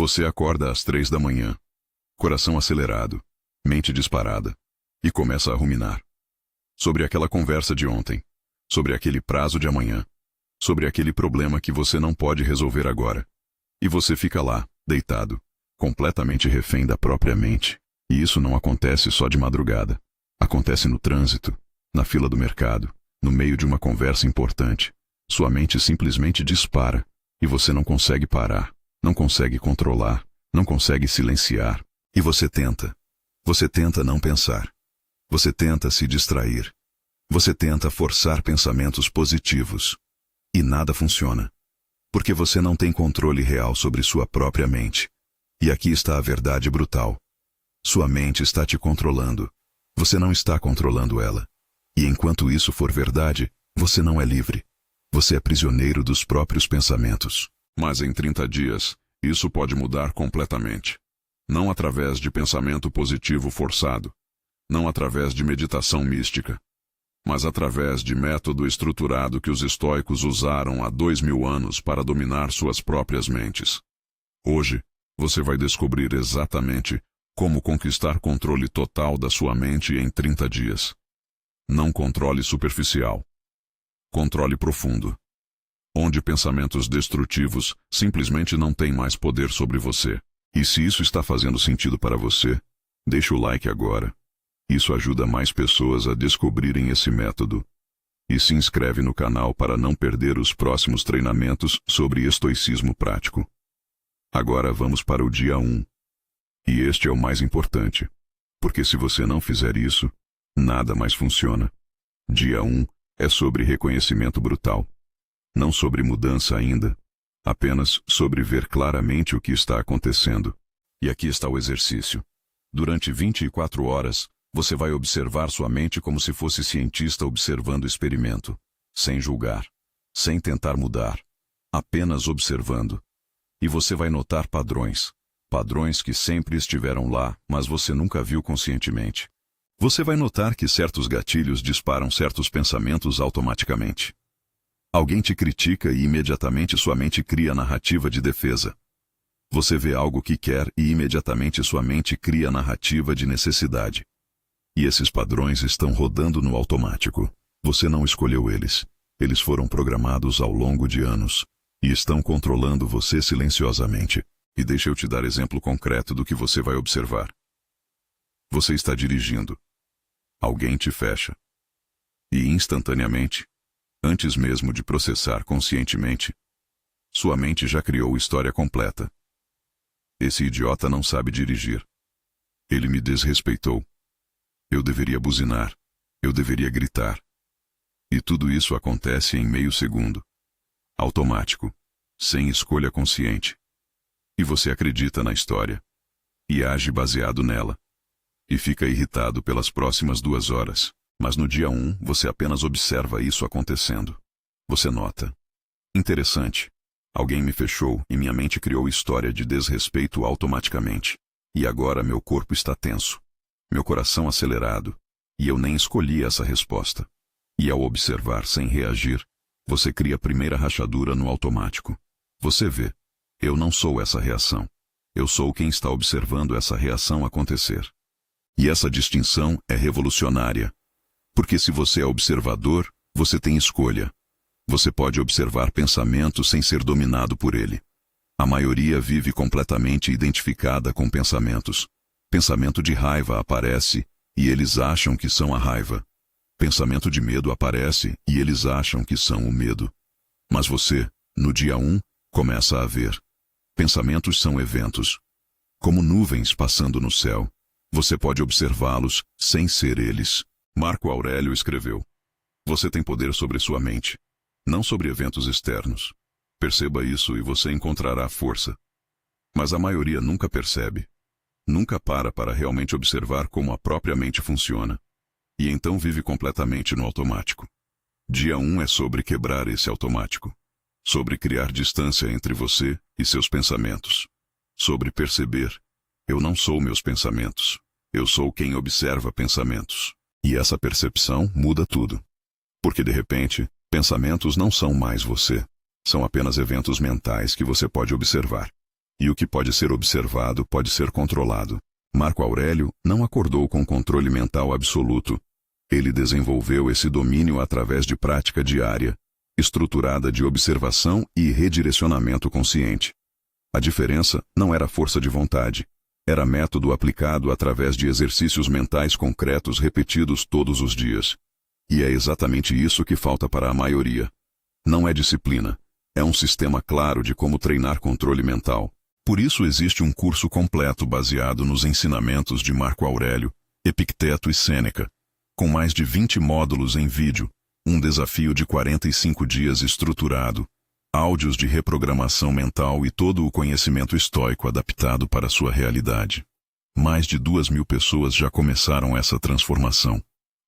Você acorda às 3 da manhã, coração acelerado, mente disparada, e começa a ruminar. Sobre aquela conversa de ontem, sobre aquele prazo de amanhã, sobre aquele problema que você não pode resolver agora. E você fica lá, deitado, completamente refém da própria mente. E isso não acontece só de madrugada. Acontece no trânsito, na fila do mercado, no meio de uma conversa importante. Sua mente simplesmente dispara, e você não consegue parar, não consegue controlar, não consegue silenciar. E você tenta. Você tenta não pensar. Você tenta se distrair. Você tenta forçar pensamentos positivos. E nada funciona. Porque você não tem controle real sobre sua própria mente. E aqui está a verdade brutal. Sua mente está te controlando. Você não está controlando ela. E enquanto isso for verdade, você não é livre. Você é prisioneiro dos próprios pensamentos. Mas em 30 dias, isso pode mudar completamente. Não através de pensamento positivo forçado. Não através de meditação mística. Mas através de método estruturado que os estoicos usaram há 2000 anos para dominar suas próprias mentes. Hoje, você vai descobrir exatamente como conquistar controle total da sua mente em 30 dias. Não controle superficial. Controle profundo. Onde pensamentos destrutivos simplesmente não têm mais poder sobre você. E se isso está fazendo sentido para você, deixe o like agora. Isso ajuda mais pessoas a descobrirem esse método. E se inscreve no canal para não perder os próximos treinamentos sobre estoicismo prático. Agora vamos para o dia 1. E este é o mais importante. Porque se você não fizer isso, nada mais funciona. Dia 1 é sobre reconhecimento brutal. Não sobre mudança ainda. Apenas sobre ver claramente o que está acontecendo. E aqui está o exercício. Durante 24 horas, você vai observar sua mente como se fosse cientista observando o experimento, sem julgar, sem tentar mudar, apenas observando. E você vai notar padrões, padrões que sempre estiveram lá, mas você nunca viu conscientemente. Você vai notar que certos gatilhos disparam certos pensamentos automaticamente. Alguém te critica e imediatamente sua mente cria narrativa de defesa. Você vê algo que quer e imediatamente sua mente cria narrativa de necessidade. E esses padrões estão rodando no automático. Você não escolheu eles. Eles foram programados ao longo de anos. E estão controlando você silenciosamente. E deixa eu te dar exemplo concreto do que você vai observar. Você está dirigindo. Alguém te fecha. E instantaneamente, antes mesmo de processar conscientemente, sua mente já criou história completa. Esse idiota não sabe dirigir. Ele me desrespeitou. Eu deveria buzinar. Eu deveria gritar. E tudo isso acontece em meio segundo. Automático. Sem escolha consciente. E você acredita na história. E age baseado nela. E fica irritado pelas próximas 2 horas. Mas no dia 1, você apenas observa isso acontecendo. Você nota. Interessante. Alguém me fechou e minha mente criou história de desrespeito automaticamente. E agora meu corpo está tenso. Meu coração acelerado, e eu nem escolhi essa resposta. E ao observar sem reagir, você cria a primeira rachadura no automático. Você vê, eu não sou essa reação. Eu sou quem está observando essa reação acontecer. E essa distinção é revolucionária. Porque se você é observador, você tem escolha. Você pode observar pensamento sem ser dominado por ele. A maioria vive completamente identificada com pensamentos. Pensamento de raiva aparece, e eles acham que são a raiva. Pensamento de medo aparece, e eles acham que são o medo. Mas você, no dia 1, começa a ver. Pensamentos são eventos. Como nuvens passando no céu. Você pode observá-los, sem ser eles. Marco Aurélio escreveu: você tem poder sobre sua mente, não sobre eventos externos. Perceba isso e você encontrará força. Mas a maioria nunca percebe. Nunca para realmente observar como a própria mente funciona. E então vive completamente no automático. Dia 1 é sobre quebrar esse automático. Sobre criar distância entre você e seus pensamentos. Sobre perceber, eu não sou meus pensamentos. Eu sou quem observa pensamentos. E essa percepção muda tudo. Porque de repente, pensamentos não são mais você. São apenas eventos mentais que você pode observar. E o que pode ser observado pode ser controlado. Marco Aurélio não acordou com controle mental absoluto. Ele desenvolveu esse domínio através de prática diária, estruturada de observação e redirecionamento consciente. A diferença não era força de vontade, era método aplicado através de exercícios mentais concretos repetidos todos os dias. E é exatamente isso que falta para a maioria. Não é disciplina, é um sistema claro de como treinar controle mental. Por isso existe um curso completo baseado nos ensinamentos de Marco Aurélio, Epicteto e Sêneca, com mais de 20 módulos em vídeo, um desafio de 45 dias estruturado, áudios de reprogramação mental e todo o conhecimento estoico adaptado para sua realidade. Mais de 2.000 pessoas já começaram essa transformação.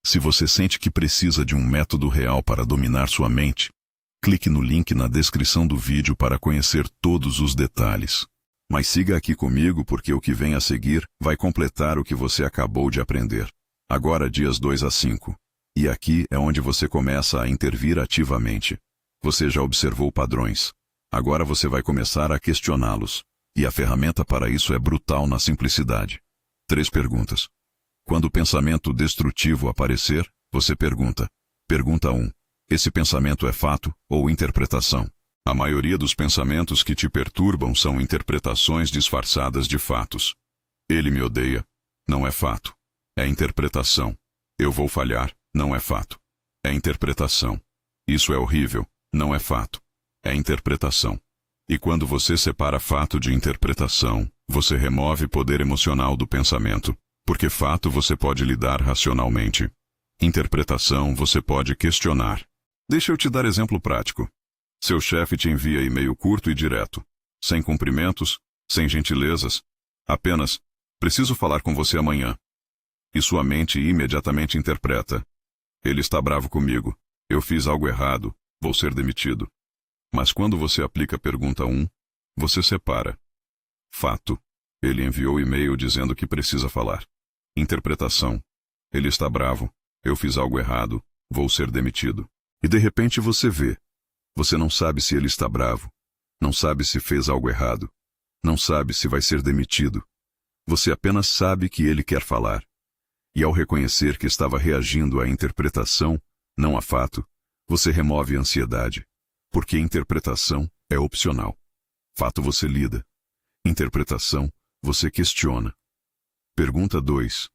Se você sente que precisa de um método real para dominar sua mente, clique no link na descrição do vídeo para conhecer todos os detalhes. Mas siga aqui comigo porque o que vem a seguir vai completar o que você acabou de aprender. Agora dias 2 a 5. E aqui é onde você começa a intervir ativamente. Você já observou padrões. Agora você vai começar a questioná-los. E a ferramenta para isso é brutal na simplicidade. 3 perguntas. Quando o pensamento destrutivo aparecer, você pergunta. Pergunta 1. Esse pensamento é fato ou interpretação? A maioria dos pensamentos que te perturbam são interpretações disfarçadas de fatos. Ele me odeia. Não é fato. É interpretação. Eu vou falhar. Não é fato. É interpretação. Isso é horrível. Não é fato. É interpretação. E quando você separa fato de interpretação, você remove poder emocional do pensamento, porque fato você pode lidar racionalmente. Interpretação você pode questionar. Deixa eu te dar exemplo prático. Seu chefe te envia e-mail curto e direto, sem cumprimentos, sem gentilezas, apenas, preciso falar com você amanhã. E sua mente imediatamente interpreta. Ele está bravo comigo, eu fiz algo errado, vou ser demitido. Mas quando você aplica a pergunta 1, você separa. Fato. Ele enviou e-mail dizendo que precisa falar. Interpretação. Ele está bravo, eu fiz algo errado, vou ser demitido. E de repente você vê. Você não sabe se ele está bravo, não sabe se fez algo errado, não sabe se vai ser demitido. Você apenas sabe que ele quer falar. E ao reconhecer que estava reagindo à interpretação, não a fato, você remove a ansiedade, porque interpretação é opcional. Fato você lida. Interpretação você questiona. Pergunta 2.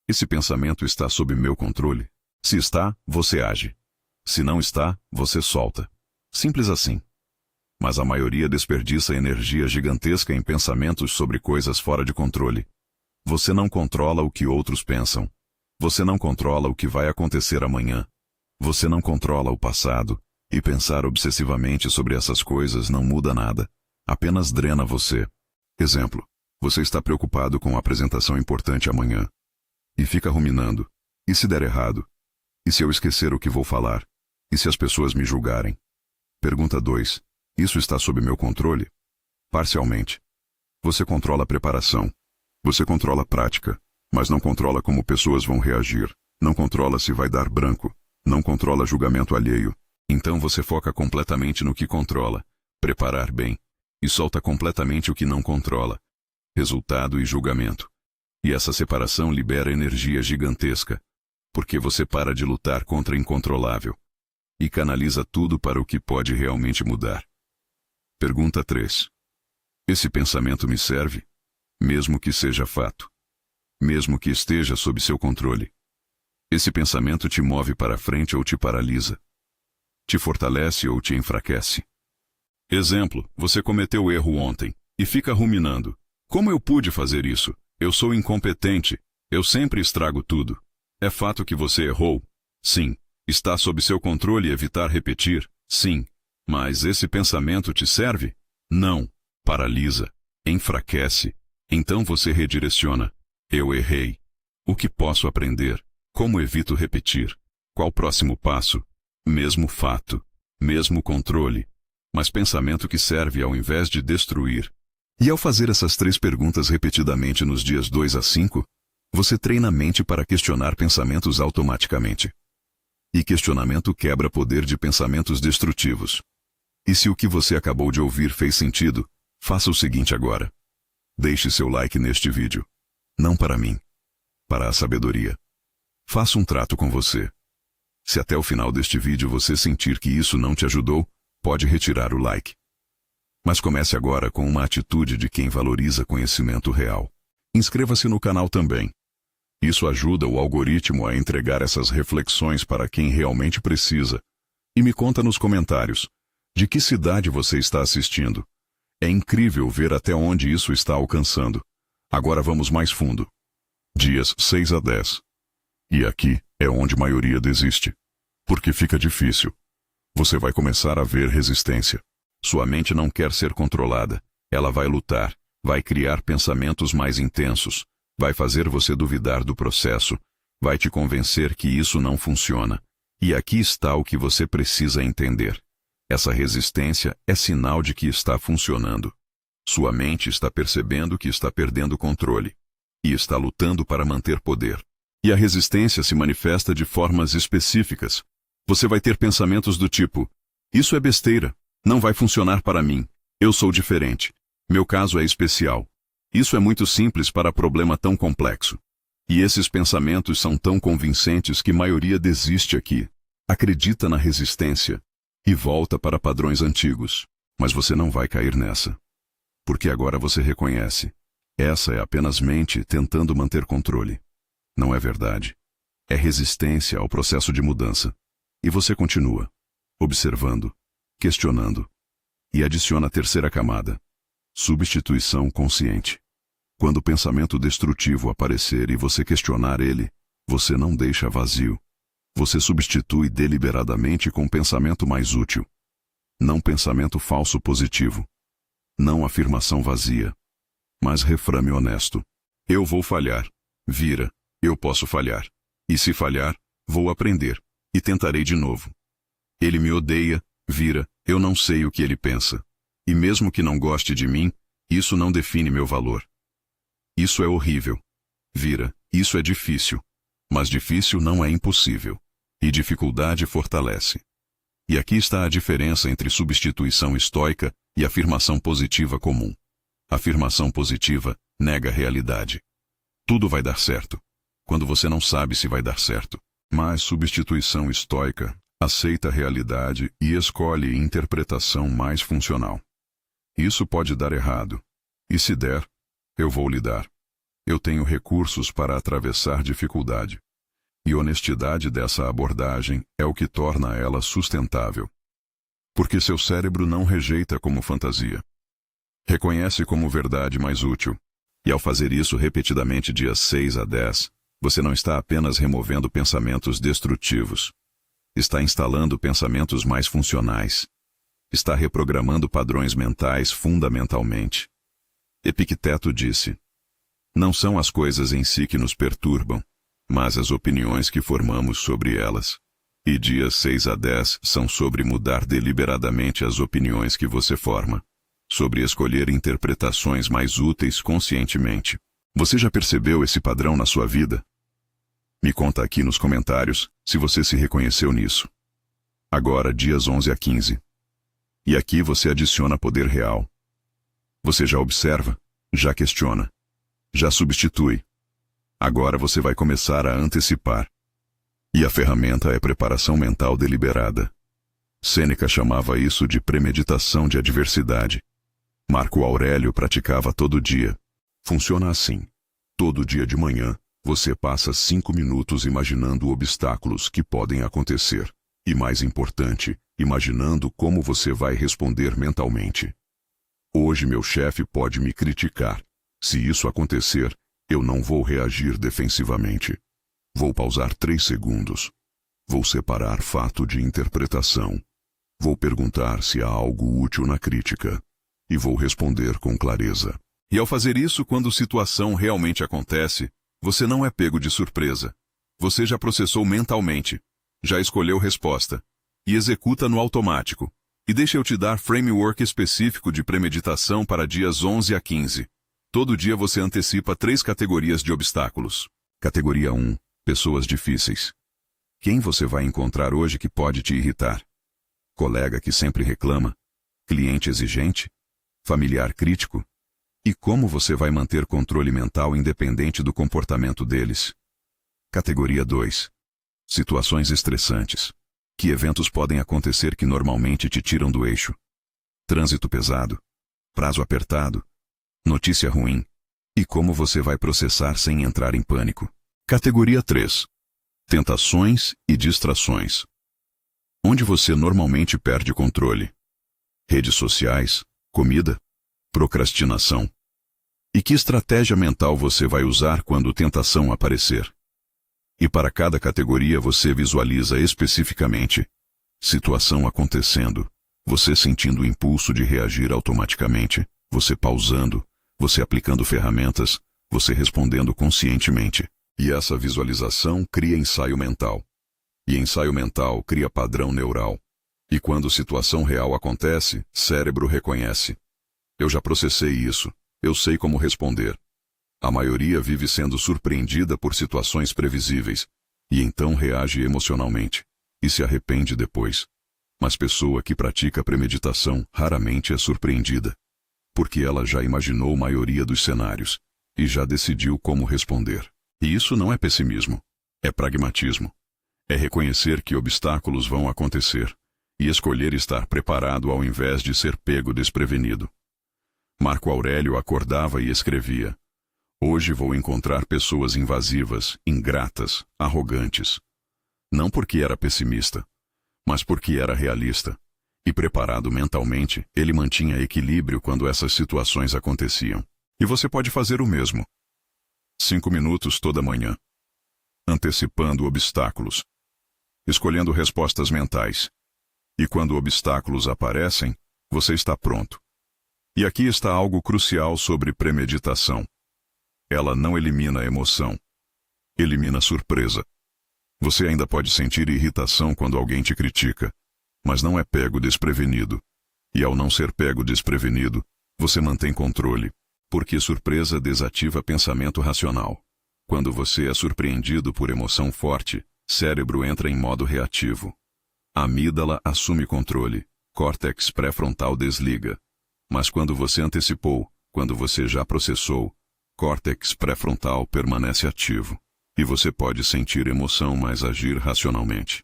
Esse pensamento está sob meu controle? Se está, você age. Se não está, você solta. Simples assim. Mas a maioria desperdiça energia gigantesca em pensamentos sobre coisas fora de controle. Você não controla o que outros pensam. Você não controla o que vai acontecer amanhã. Você não controla o passado, e pensar obsessivamente sobre essas coisas não muda nada. Apenas drena você. Exemplo. Você está preocupado com a apresentação importante amanhã. E fica ruminando. E se der errado? E se eu esquecer o que vou falar? E se as pessoas me julgarem? Pergunta 2. Isso está sob meu controle? Parcialmente. Você controla a preparação. Você controla a prática, mas não controla como pessoas vão reagir. Não controla se vai dar branco. Não controla julgamento alheio. Então você foca completamente no que controla, preparar bem, e solta completamente o que não controla, resultado e julgamento. E essa separação libera energia gigantesca, porque você para de lutar contra o incontrolável e canaliza tudo para o que pode realmente mudar. Pergunta 3. Esse pensamento me serve? Mesmo que seja fato. Mesmo que esteja sob seu controle. Esse pensamento te move para frente ou te paralisa? Te fortalece ou te enfraquece? Exemplo, você cometeu erro ontem e fica ruminando. Como eu pude fazer isso? Eu sou incompetente. Eu sempre estrago tudo. É fato que você errou? Sim. Está sob seu controle evitar repetir? Sim. Mas esse pensamento te serve? Não. Paralisa. Enfraquece. Então você redireciona. Eu errei. O que posso aprender? Como evito repetir? Qual o próximo passo? Mesmo fato. Mesmo controle. Mas pensamento que serve ao invés de destruir. E ao fazer essas 3 perguntas repetidamente nos dias 2 a 5, você treina a mente para questionar pensamentos automaticamente. E questionamento quebra poder de pensamentos destrutivos. E se o que você acabou de ouvir fez sentido, Faça o seguinte agora. Deixe seu like neste vídeo. Não para mim. Para a sabedoria. Faça um trato com você. Se até o final deste vídeo você sentir que isso não te ajudou, pode retirar o like. Mas comece agora com uma atitude de quem valoriza conhecimento real. Inscreva-se no canal também. Isso ajuda o algoritmo a entregar essas reflexões para quem realmente precisa. E me conta nos comentários, de que cidade você está assistindo. É incrível ver até onde isso está alcançando. Agora vamos mais fundo. Dias 6 a 10. E aqui é onde a maioria desiste. Porque fica difícil. Você vai começar a ver resistência. Sua mente não quer ser controlada. Ela vai lutar, vai criar pensamentos mais intensos, vai fazer você duvidar do processo, vai te convencer que isso não funciona. E aqui está o que você precisa entender. Essa resistência é sinal de que está funcionando. Sua mente está percebendo que está perdendo controle. E está lutando para manter poder. E a resistência se manifesta de formas específicas. Você vai ter pensamentos do tipo: isso é besteira, não vai funcionar para mim, eu sou diferente, meu caso é especial. Isso é muito simples para problema tão complexo. E esses pensamentos são tão convincentes que a maioria desiste aqui. Acredita na resistência e volta para padrões antigos. Mas você não vai cair nessa. Porque agora você reconhece. Essa é apenas mente tentando manter controle. Não é verdade. É resistência ao processo de mudança. E você continua, observando, questionando. E adiciona a terceira camada. Substituição consciente. Quando o pensamento destrutivo aparecer e você questionar ele, você não deixa vazio. Você substitui deliberadamente com pensamento mais útil. Não pensamento falso positivo. Não afirmação vazia. Mas reframe honesto. Eu vou falhar. Vira. Eu posso falhar. E se falhar, vou aprender. E tentarei de novo. Ele me odeia. Vira. Eu não sei o que ele pensa. E mesmo que não goste de mim, isso não define meu valor. Isso é horrível. Vira. Isso é difícil. Mas difícil não é impossível. E dificuldade fortalece. E aqui está a diferença entre substituição estoica e afirmação positiva comum. Afirmação positiva nega a realidade. Tudo vai dar certo, quando você não sabe se vai dar certo. Mas substituição estoica aceita a realidade e escolhe interpretação mais funcional. Isso pode dar errado. E se der, eu vou lidar. Eu tenho recursos para atravessar dificuldade. E honestidade dessa abordagem é o que torna ela sustentável. Porque seu cérebro não rejeita como fantasia. Reconhece como verdade mais útil. E ao fazer isso repetidamente dias 6 a 10, você não está apenas removendo pensamentos destrutivos. Está instalando pensamentos mais funcionais. Está reprogramando padrões mentais fundamentalmente. Epicteto disse: não são as coisas em si que nos perturbam, mas as opiniões que formamos sobre elas. E dias 6 a 10 são sobre mudar deliberadamente as opiniões que você forma. Sobre escolher interpretações mais úteis conscientemente. Você já percebeu esse padrão na sua vida? Me conta aqui nos comentários se você se reconheceu nisso. Agora, dias 11 a 15. E aqui você adiciona poder real. Você já observa, já questiona, já substitui. Agora você vai começar a antecipar. E a ferramenta é preparação mental deliberada. Sêneca chamava isso de premeditação de adversidade. Marco Aurélio praticava todo dia. Funciona assim. Todo dia de manhã, você passa 5 minutos imaginando obstáculos que podem acontecer. E mais importante, imaginando como você vai responder mentalmente. Hoje meu chefe pode me criticar. Se isso acontecer, eu não vou reagir defensivamente. Vou pausar 3 segundos. Vou separar fato de interpretação. Vou perguntar se há algo útil na crítica. E vou responder com clareza. E ao fazer isso, quando a situação realmente acontece, você não é pego de surpresa. Você já processou mentalmente. Já escolheu resposta. E executa no automático. E deixa eu te dar framework específico de premeditação para dias 11 a 15. Todo dia você antecipa 3 categorias de obstáculos. Categoria 1. Pessoas difíceis. Quem você vai encontrar hoje que pode te irritar? Colega que sempre reclama? Cliente exigente? familiar crítico? E como você vai manter controle mental independente do comportamento deles? Categoria 2. Situações estressantes. Que eventos podem acontecer que normalmente te tiram do eixo? Trânsito pesado. Prazo apertado. Notícia ruim. E como você vai processar sem entrar em pânico? Categoria 3. Tentações e distrações. Onde você normalmente perde controle? Redes sociais, comida, procrastinação. E que estratégia mental você vai usar quando tentação aparecer? E para cada categoria você visualiza especificamente situação acontecendo, você sentindo o impulso de reagir automaticamente, você pausando, você aplicando ferramentas, você respondendo conscientemente. E essa visualização cria ensaio mental. E ensaio mental cria padrão neural. E quando situação real acontece, cérebro reconhece. Eu já processei isso, eu sei como responder. A maioria vive sendo surpreendida por situações previsíveis, e então reage emocionalmente, e se arrepende depois. Mas pessoa que pratica premeditação raramente é surpreendida, porque ela já imaginou a maioria dos cenários, e já decidiu como responder. E isso não é pessimismo, é pragmatismo. É reconhecer que obstáculos vão acontecer, e escolher estar preparado ao invés de ser pego desprevenido. Marco Aurélio acordava e escrevia: hoje vou encontrar pessoas invasivas, ingratas, arrogantes. Não porque era pessimista, mas porque era realista. E preparado mentalmente, ele mantinha equilíbrio quando essas situações aconteciam. E você pode fazer o mesmo. 5 minutos toda manhã. Antecipando obstáculos. Escolhendo respostas mentais. E quando obstáculos aparecem, você está pronto. E aqui está algo crucial sobre premeditação. Ela não elimina a emoção. Elimina a surpresa. Você ainda pode sentir irritação quando alguém te critica, mas não é pego desprevenido. E ao não ser pego desprevenido, você mantém controle, porque surpresa desativa pensamento racional. Quando você é surpreendido por emoção forte, cérebro entra em modo reativo. A amígdala assume controle, córtex pré-frontal desliga. Mas quando você antecipou, quando você já processou, córtex pré-frontal permanece ativo. E você pode sentir emoção, mas agir racionalmente.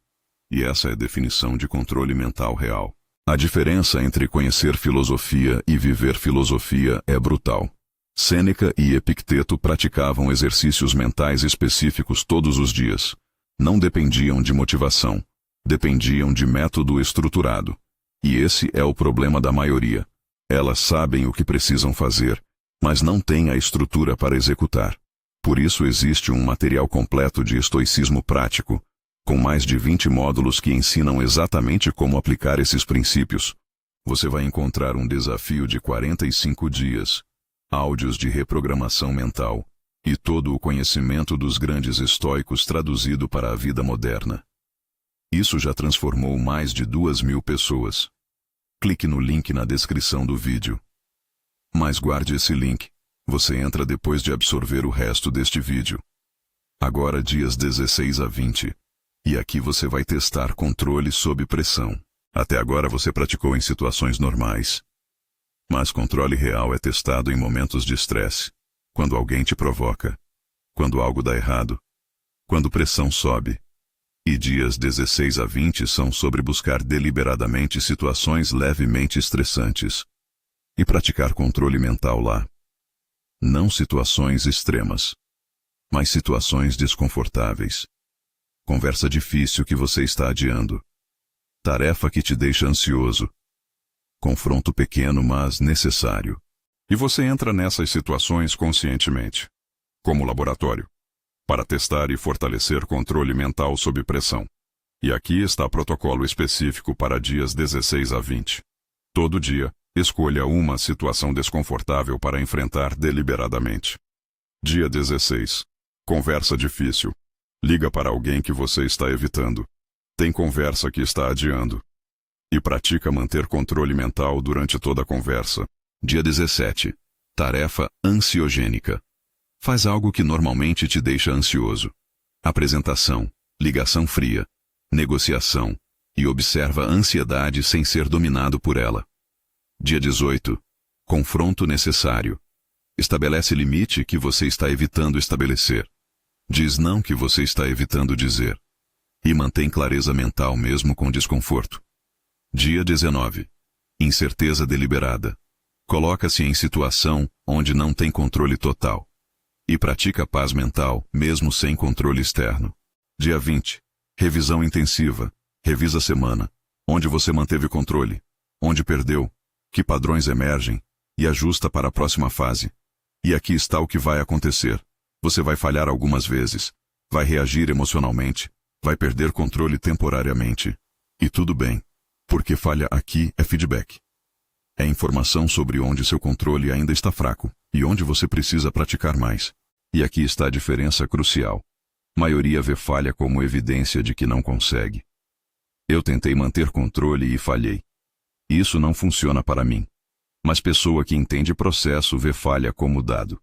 E essa é a definição de controle mental real. A diferença entre conhecer filosofia e viver filosofia é brutal. Sêneca e Epicteto praticavam exercícios mentais específicos todos os dias. Não dependiam de motivação. Dependiam de método estruturado. E esse é o problema da maioria. Elas sabem o que precisam fazer, mas não têm a estrutura para executar. Por isso existe um material completo de estoicismo prático, com mais de 20 módulos que ensinam exatamente como aplicar esses princípios. Você vai encontrar um desafio de 45 dias, áudios de reprogramação mental, e todo o conhecimento dos grandes estoicos traduzido para a vida moderna. Isso já transformou mais de 2.000 pessoas. Clique no link na descrição do vídeo. Mas guarde esse link. Você entra depois de absorver o resto deste vídeo. Agora dias 16 a 20. E aqui você vai testar controle sob pressão. Até agora você praticou em situações normais. Mas controle real é testado em momentos de estresse. Quando alguém te provoca. Quando algo dá errado. Quando pressão sobe. E dias 16 a 20 são sobre buscar deliberadamente situações levemente estressantes. E praticar controle mental lá. Não situações extremas, mas situações desconfortáveis. Conversa difícil que você está adiando. Tarefa que te deixa ansioso. Confronto pequeno, mas necessário. E você entra nessas situações conscientemente, como laboratório, para testar e fortalecer controle mental sob pressão. E aqui está protocolo específico para dias 16 a 20. Todo dia, escolha uma situação desconfortável para enfrentar deliberadamente. Dia 16. Conversa difícil. Liga para alguém que você está evitando. Tem conversa que está adiando. E pratica manter controle mental durante toda a conversa. Dia 17. Tarefa ansiogênica. Faz algo que normalmente te deixa ansioso. Apresentação, ligação fria, negociação, e observa a ansiedade sem ser dominado por ela. Dia 18. Confronto necessário. Estabelece limite que você está evitando estabelecer. Diz não que você está evitando dizer. E mantém clareza mental mesmo com desconforto. Dia 19. Incerteza deliberada. Coloca-se em situação onde não tem controle total. E pratica paz mental mesmo sem controle externo. Dia 20. Revisão intensiva. Revisa a semana. Onde você manteve controle. Onde perdeu. Que padrões emergem. E ajusta para a próxima fase. E aqui está o que vai acontecer. Você vai falhar algumas vezes. Vai reagir emocionalmente. Vai perder controle temporariamente. E tudo bem. Porque falha aqui é feedback. É informação sobre onde seu controle ainda está fraco e onde você precisa praticar mais. E aqui está a diferença crucial. Maioria vê falha como evidência de que não consegue. Eu tentei manter controle e falhei. Isso não funciona para mim. Mas pessoa que entende processo vê falha como dado.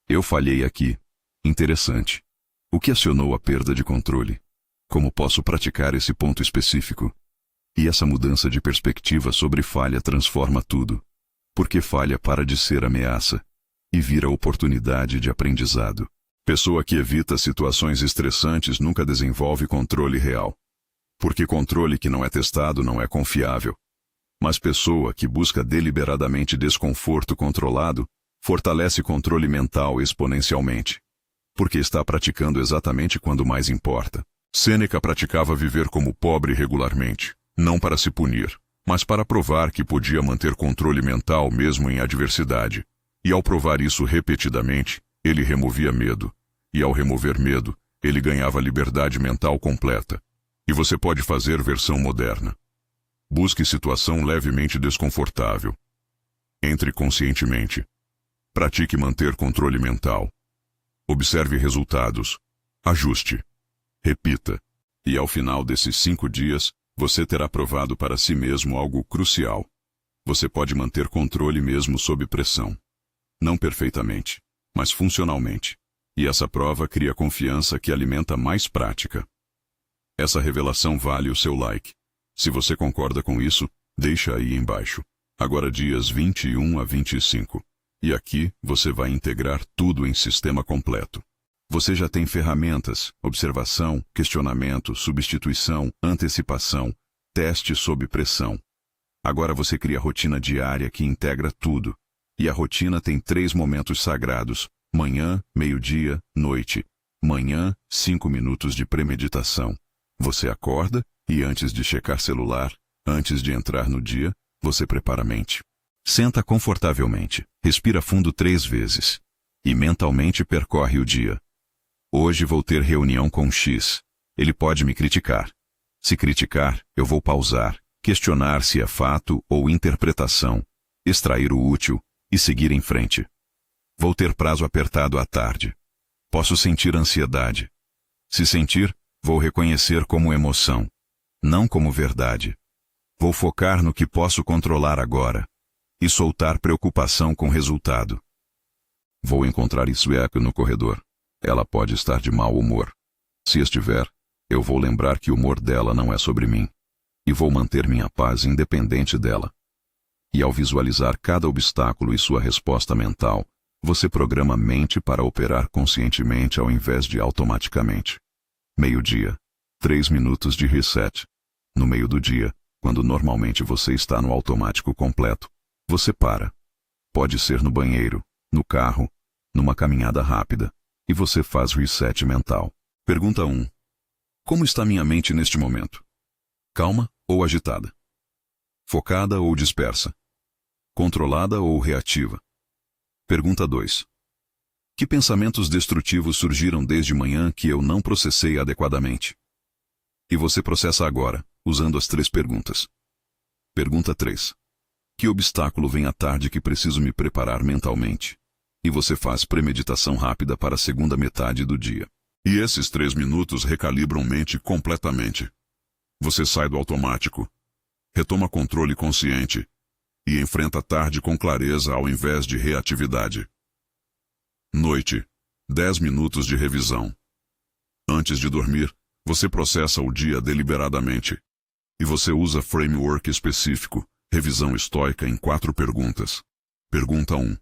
Eu falhei aqui. Interessante. O que acionou a perda de controle? Como posso praticar esse ponto específico? E essa mudança de perspectiva sobre falha transforma tudo. Porque falha para de ser ameaça e vira oportunidade de aprendizado. Pessoa que evita situações estressantes nunca desenvolve controle real. Porque controle que não é testado não é confiável. Mas pessoa que busca deliberadamente desconforto controlado, fortalece controle mental exponencialmente. Porque está praticando exatamente quando mais importa. Sêneca praticava viver como pobre regularmente, não para se punir, mas para provar que podia manter controle mental mesmo em adversidade. E ao provar isso repetidamente, ele removia medo. E ao remover medo, ele ganhava liberdade mental completa. E você pode fazer versão moderna. Busque situação levemente desconfortável. Entre conscientemente. Pratique manter controle mental. Observe resultados. Ajuste. Repita. E ao final desses 5 dias, você terá provado para si mesmo algo crucial. Você pode manter controle mesmo sob pressão. Não perfeitamente, mas funcionalmente. E essa prova cria confiança que alimenta mais prática. Essa revelação vale o seu like. Se você concorda com isso, deixa aí embaixo. Agora dias 21 a 25. E aqui você vai integrar tudo em sistema completo. Você já tem ferramentas, observação, questionamento, substituição, antecipação, teste sob pressão. Agora você cria rotina diária que integra tudo. E a rotina tem 3 momentos sagrados: manhã, meio-dia, noite. Manhã, 5 minutos de premeditação. Você acorda e antes de checar celular, antes de entrar no dia, você prepara a mente. Senta confortavelmente, respira fundo 3 vezes. E mentalmente percorre o dia. Hoje vou ter reunião com X. Ele pode me criticar. Se criticar, eu vou pausar, questionar se é fato ou interpretação, extrair o útil e seguir em frente. Vou ter prazo apertado à tarde. Posso sentir ansiedade. Se sentir, vou reconhecer como emoção, não como verdade. Vou focar no que posso controlar agora e soltar preocupação com resultado. Vou encontrar Isaac no corredor. Ela pode estar de mau humor. Se estiver, eu vou lembrar que o humor dela não é sobre mim. E vou manter minha paz independente dela. E ao visualizar cada obstáculo e sua resposta mental, você programa a mente para operar conscientemente ao invés de automaticamente. Meio-dia. 3 minutos de reset. No meio do dia, quando normalmente você está no automático completo, você para. Pode ser no banheiro, no carro, numa caminhada rápida, e você faz reset mental. Pergunta 1. Como está minha mente neste momento? Calma ou agitada? Focada ou dispersa? Controlada ou reativa? Pergunta 2. Que pensamentos destrutivos surgiram desde manhã que eu não processei adequadamente? E você processa agora, usando as 3 perguntas. Pergunta 3. Que obstáculo vem à tarde que preciso me preparar mentalmente? E você faz premeditação rápida para a segunda metade do dia. E esses 3 minutos recalibram mente completamente. Você sai do automático, retoma controle consciente e enfrenta a tarde com clareza ao invés de reatividade. Noite. 10 minutos de revisão. Antes de dormir, você processa o dia deliberadamente. E você usa framework específico, revisão estoica em 4 perguntas. Pergunta 1.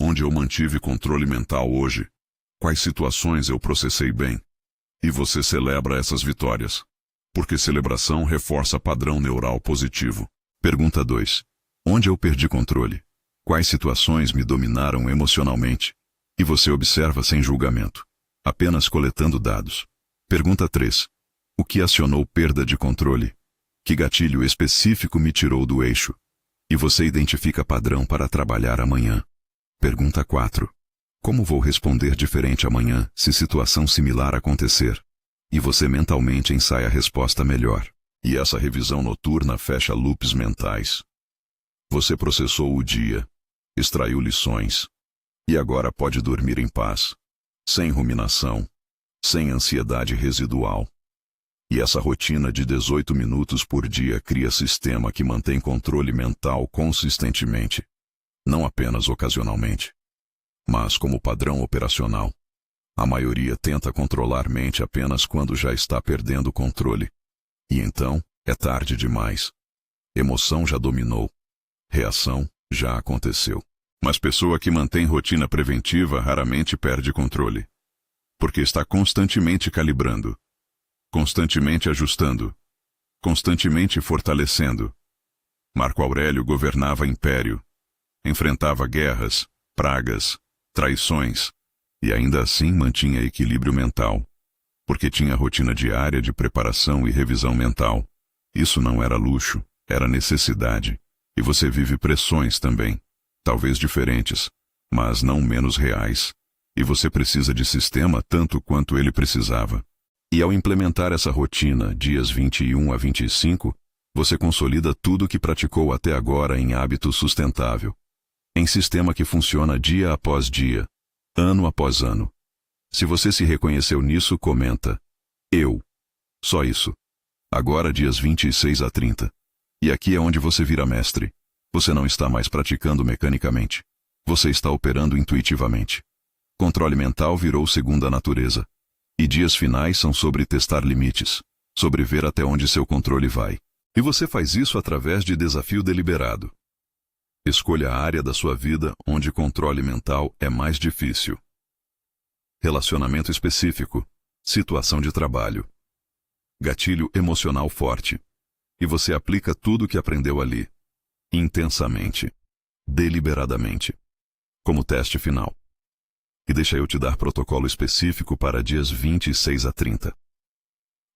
Onde eu mantive controle mental hoje? Quais situações eu processei bem? E você celebra essas vitórias. Porque celebração reforça padrão neural positivo. Pergunta 2. Onde eu perdi controle? Quais situações me dominaram emocionalmente? E você observa sem julgamento, apenas coletando dados. Pergunta 3. O que acionou perda de controle? Que gatilho específico me tirou do eixo? E você identifica padrão para trabalhar amanhã. Pergunta 4. Como vou responder diferente amanhã se situação similar acontecer? E você mentalmente ensaia a resposta melhor. E essa revisão noturna fecha loops mentais. Você processou o dia, extraiu lições, e agora pode dormir em paz, sem ruminação, sem ansiedade residual. E essa rotina de 18 minutos por dia cria sistema que mantém controle mental consistentemente, não apenas ocasionalmente, mas como padrão operacional. A maioria tenta controlar mente apenas quando já está perdendo o controle. E então, é tarde demais. Emoção já dominou. Reação já aconteceu. Mas pessoa que mantém rotina preventiva raramente perde controle. Porque está constantemente calibrando, constantemente ajustando, constantemente fortalecendo. Marco Aurélio governava império, enfrentava guerras, pragas, traições, e ainda assim mantinha equilíbrio mental, porque tinha rotina diária de preparação e revisão mental. Isso não era luxo, era necessidade, e você vive pressões também, talvez diferentes, mas não menos reais, e você precisa de sistema tanto quanto ele precisava. E ao implementar essa rotina, dias 21 a 25, você consolida tudo que praticou até agora em hábito sustentável, em sistema que funciona dia após dia, ano após ano. Se você se reconheceu nisso, comenta: eu. Só isso. Agora dias 26 a 30. E aqui é onde você vira mestre. Você não está mais praticando mecanicamente. Você está operando intuitivamente. Controle mental virou segunda natureza. E dias finais são sobre testar limites, sobre ver até onde seu controle vai. E você faz isso através de desafio deliberado. Escolha a área da sua vida onde controle mental é mais difícil. Relacionamento específico, situação de trabalho, gatilho emocional forte. E você aplica tudo o que aprendeu ali, intensamente, deliberadamente, como teste final. E deixa eu te dar protocolo específico para dias 26 a 30.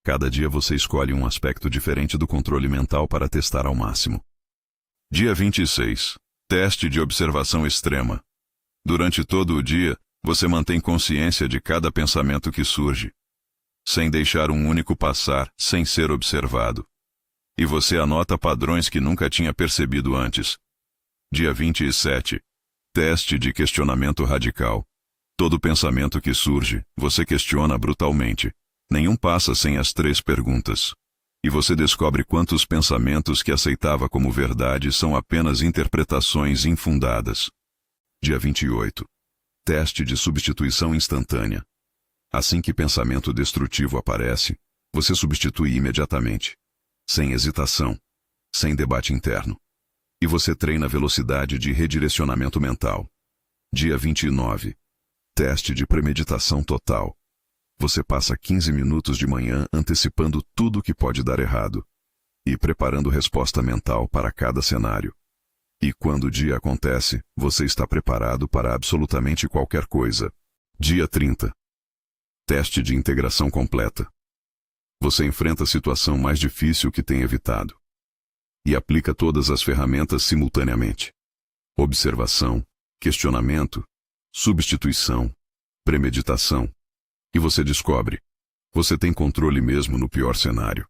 Cada dia você escolhe um aspecto diferente do controle mental para testar ao máximo. Dia 26. Teste de observação extrema. Durante todo o dia, você mantém consciência de cada pensamento que surge, sem deixar um único passar sem ser observado. E você anota padrões que nunca tinha percebido antes. Dia 27. Teste de questionamento radical. Todo pensamento que surge, você questiona brutalmente. Nenhum passa sem as 3 perguntas. E você descobre quantos pensamentos que aceitava como verdade são apenas interpretações infundadas. Dia 28. Teste de substituição instantânea. Assim que pensamento destrutivo aparece, você substitui imediatamente, sem hesitação, sem debate interno. E você treina a velocidade de redirecionamento mental. Dia 29. Teste de premeditação total. Você passa 15 minutos de manhã antecipando tudo o que pode dar errado e preparando resposta mental para cada cenário. E quando o dia acontece, você está preparado para absolutamente qualquer coisa. Dia 30. Teste de integração completa. Você enfrenta a situação mais difícil que tem evitado e aplica todas as ferramentas simultaneamente. Observação, questionamento, substituição, premeditação. E você descobre. Você tem controle mesmo no pior cenário.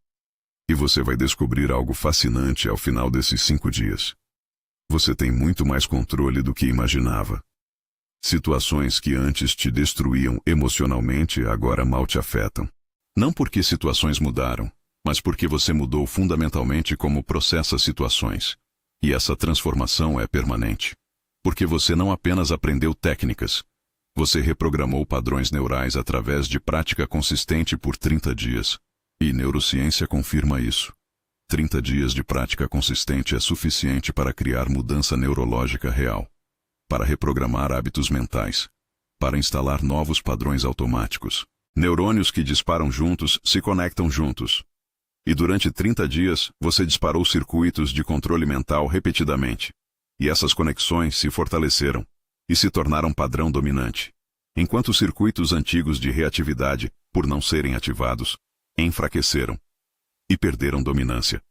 E você vai descobrir algo fascinante ao final desses 5 dias. Você tem muito mais controle do que imaginava. Situações que antes te destruíam emocionalmente agora mal te afetam. Não porque situações mudaram, mas porque você mudou fundamentalmente como processa situações. E essa transformação é permanente. Porque você não apenas aprendeu técnicas, você reprogramou padrões neurais através de prática consistente por 30 dias. E neurociência confirma isso. 30 dias de prática consistente é suficiente para criar mudança neurológica real. para reprogramar hábitos mentais, para instalar novos padrões automáticos. Neurônios que disparam juntos se conectam juntos. E durante 30 dias, você disparou circuitos de controle mental repetidamente. E essas conexões se fortaleceram e se tornaram padrão dominante. Enquanto os circuitos antigos de reatividade, por não serem ativados, enfraqueceram e perderam dominância.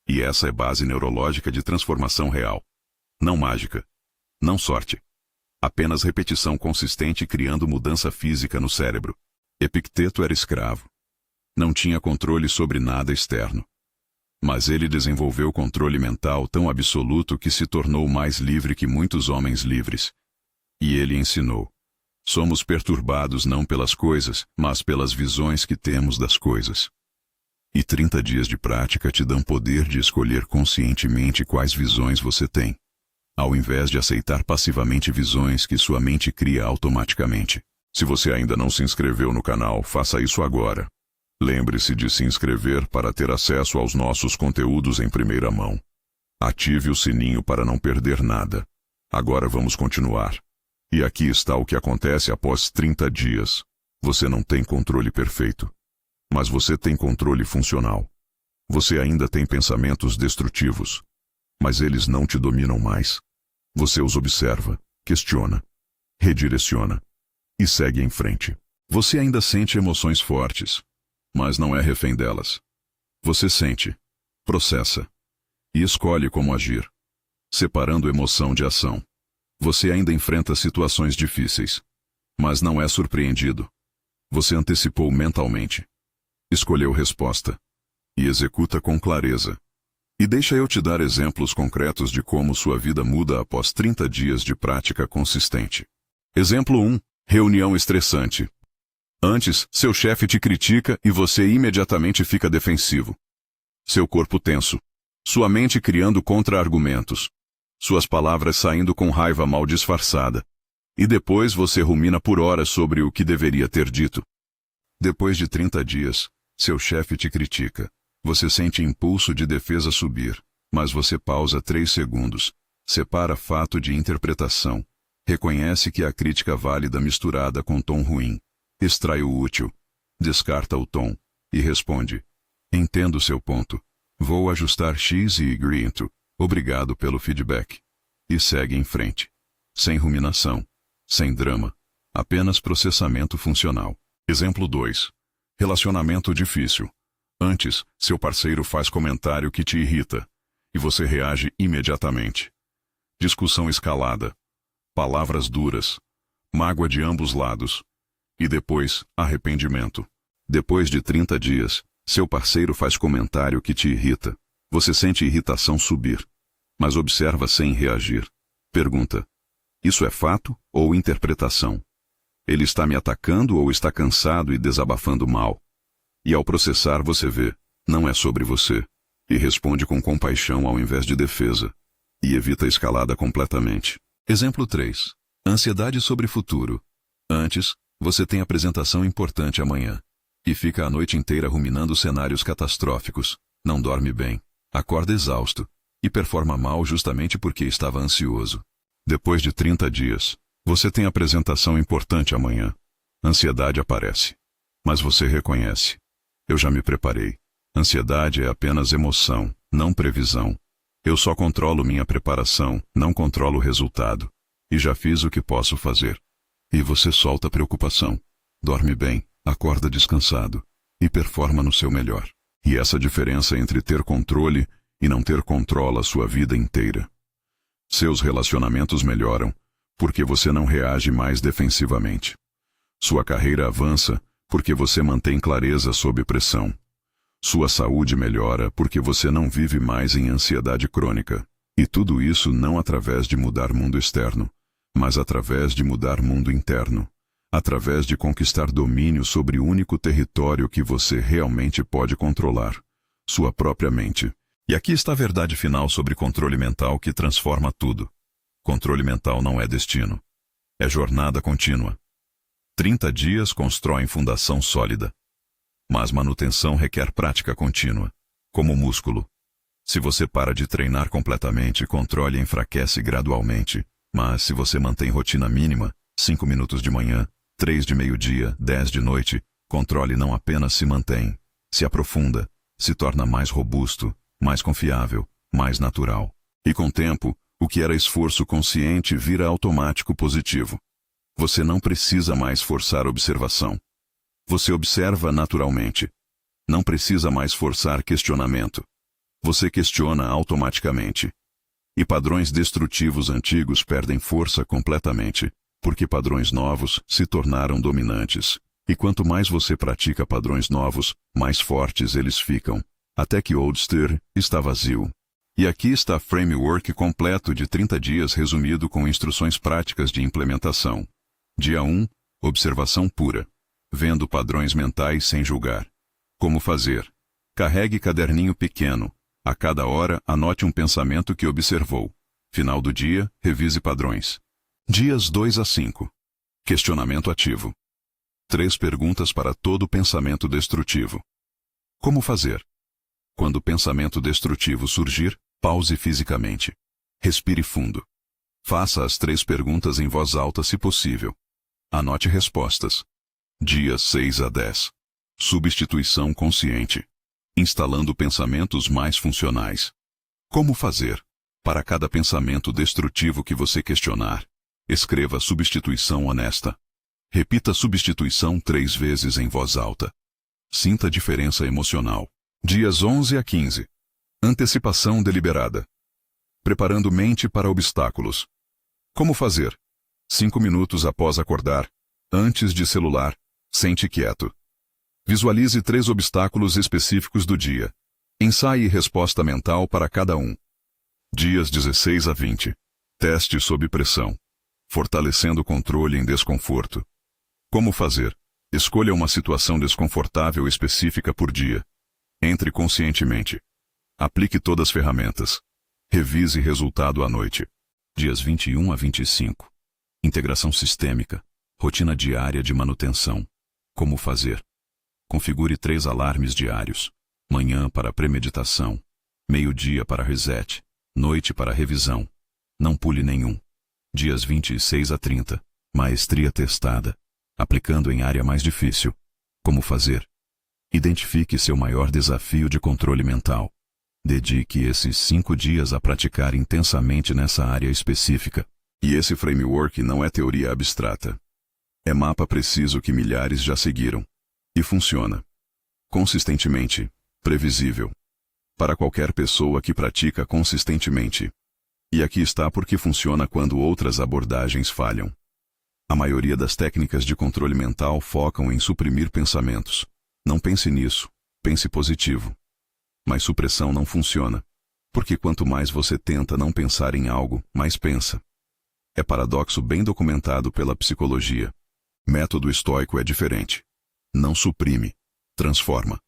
E essa é base neurológica de transformação real. Não mágica. Não sorte. Apenas repetição consistente criando mudança física no cérebro. Epicteto era escravo. Não tinha controle sobre nada externo. Mas ele desenvolveu controle mental tão absoluto que se tornou mais livre que muitos homens livres. E ele ensinou: somos perturbados não pelas coisas, mas pelas visões que temos das coisas. E 30 dias de prática te dão poder de escolher conscientemente quais visões você tem, ao invés de aceitar passivamente visões que sua mente cria automaticamente. Se você ainda não se inscreveu no canal, faça isso agora. Lembre-se de se inscrever para ter acesso aos nossos conteúdos em primeira mão. Ative o sininho para não perder nada. Agora vamos continuar. E aqui está o que acontece após 30 dias. Você não tem controle perfeito. Mas você tem controle funcional. Você ainda tem pensamentos destrutivos. Mas eles não te dominam mais. Você os observa, questiona, redireciona e segue em frente. Você ainda sente emoções fortes, mas não é refém delas. Você sente, processa e escolhe como agir, separando emoção de ação. Você ainda enfrenta situações difíceis, mas não é surpreendido. Você antecipou mentalmente, escolheu resposta e executa com clareza. E deixa eu te dar exemplos concretos de como sua vida muda após 30 dias de prática consistente. Exemplo 1. Reunião estressante. Antes, seu chefe te critica e você imediatamente fica defensivo. Seu corpo tenso. Sua mente criando contra-argumentos. Suas palavras saindo com raiva mal disfarçada. E depois você rumina por horas sobre o que deveria ter dito. Depois de 30 dias, seu chefe te critica. Você sente impulso de defesa subir, mas você pausa 3 segundos, separa fato de interpretação, reconhece que a crítica válida misturada com tom ruim, extrai o útil, descarta o tom, e responde: entendo seu ponto, vou ajustar X e Y, obrigado pelo feedback. E segue em frente. Sem ruminação, sem drama, apenas processamento funcional. Exemplo 2. Relacionamento difícil. Antes, seu parceiro faz comentário que te irrita, e você reage imediatamente. Discussão escalada, palavras duras, mágoa de ambos lados, e depois, arrependimento. Depois de 30 dias, seu parceiro faz comentário que te irrita. Você sente irritação subir, mas observa sem reagir. Pergunta: isso é fato ou interpretação? Ele está me atacando ou está cansado e desabafando mal? E ao processar você vê, não é sobre você, e responde com compaixão ao invés de defesa, e evita a escalada completamente. Exemplo 3. Ansiedade sobre futuro. Antes, você tem apresentação importante amanhã, e fica a noite inteira ruminando cenários catastróficos, não dorme bem, acorda exausto, e performa mal justamente porque estava ansioso. Depois de 30 dias, você tem apresentação importante amanhã. Ansiedade aparece, mas você reconhece: eu já me preparei. Ansiedade é apenas emoção, não previsão. Eu só controlo minha preparação, não controlo o resultado. E já fiz o que posso fazer. E você solta a preocupação. Dorme bem, acorda descansado. E performa no seu melhor. E essa diferença entre ter controle e não ter controla a sua vida inteira. Seus relacionamentos melhoram, porque você não reage mais defensivamente. Sua carreira avança, porque você mantém clareza sob pressão. Sua saúde melhora porque você não vive mais em ansiedade crônica. E tudo isso não através de mudar mundo externo, mas através de mudar mundo interno. Através de conquistar domínio sobre o único território que você realmente pode controlar: sua própria mente. E aqui está a verdade final sobre controle mental que transforma tudo. Controle mental não é destino. É jornada contínua. 30 dias constroem fundação sólida. Mas manutenção requer prática contínua, como músculo. Se você para de treinar completamente, controle enfraquece gradualmente, Mas se você mantém rotina mínima, 5 minutos de manhã, 3 de meio-dia, 10 de noite, controle não apenas se mantém, se aprofunda, se torna mais robusto, mais confiável, mais natural. E com o tempo, o que era esforço consciente vira automático positivo. Você não precisa mais forçar observação. Você observa naturalmente. Não precisa mais forçar questionamento. Você questiona automaticamente. E padrões destrutivos antigos perdem força completamente, porque padrões novos se tornaram dominantes. E quanto mais você pratica padrões novos, mais fortes eles ficam, até que Oldster está vazio. E aqui está framework completo de 30 dias resumido com instruções práticas de implementação. Dia 1, observação pura. Vendo padrões mentais sem julgar. Como fazer? Carregue caderninho pequeno. A cada hora, anote um pensamento que observou. Final do dia, revise padrões. Dias 2 a 5. Questionamento ativo. 3 perguntas para todo pensamento destrutivo. Como fazer? Quando o pensamento destrutivo surgir, pause fisicamente. Respire fundo. Faça as 3 perguntas em voz alta se possível. Anote respostas. Dias 6 a 10. Substituição consciente. Instalando pensamentos mais funcionais. Como fazer? Para cada pensamento destrutivo que você questionar, escreva substituição honesta. Repita substituição 3 vezes em voz alta. Sinta a diferença emocional. Dias 11 a 15. Antecipação deliberada. Preparando mente para obstáculos. Como fazer? 5 minutos após acordar. Antes de celular. Sente quieto. Visualize 3 obstáculos específicos do dia. Ensaie resposta mental para cada um. Dias 16 a 20. Teste sob pressão. Fortalecendo o controle em desconforto. Como fazer? Escolha uma situação desconfortável específica por dia. Entre conscientemente. Aplique todas as ferramentas. Revise resultado à noite. Dias 21 a 25. Integração sistêmica. Rotina diária de manutenção. Como fazer? Configure 3 alarmes diários. Manhã para premeditação. Meio-dia para reset. Noite para revisão. Não pule nenhum. Dias 26 a 30. Maestria testada. Aplicando em área mais difícil. Como fazer? Identifique seu maior desafio de controle mental. Dedique esses 5 dias a praticar intensamente nessa área específica. E esse framework não é teoria abstrata. É mapa preciso que milhares já seguiram. E funciona. Consistentemente. Previsível. Para qualquer pessoa que pratica consistentemente. E aqui está porque funciona quando outras abordagens falham. A maioria das técnicas de controle mental focam em suprimir pensamentos. Não pense nisso. Pense positivo. Mas supressão não funciona. Porque quanto mais você tenta não pensar em algo, mais pensa. É paradoxo bem documentado pela psicologia. Método estoico é diferente. Não suprime. Transforma.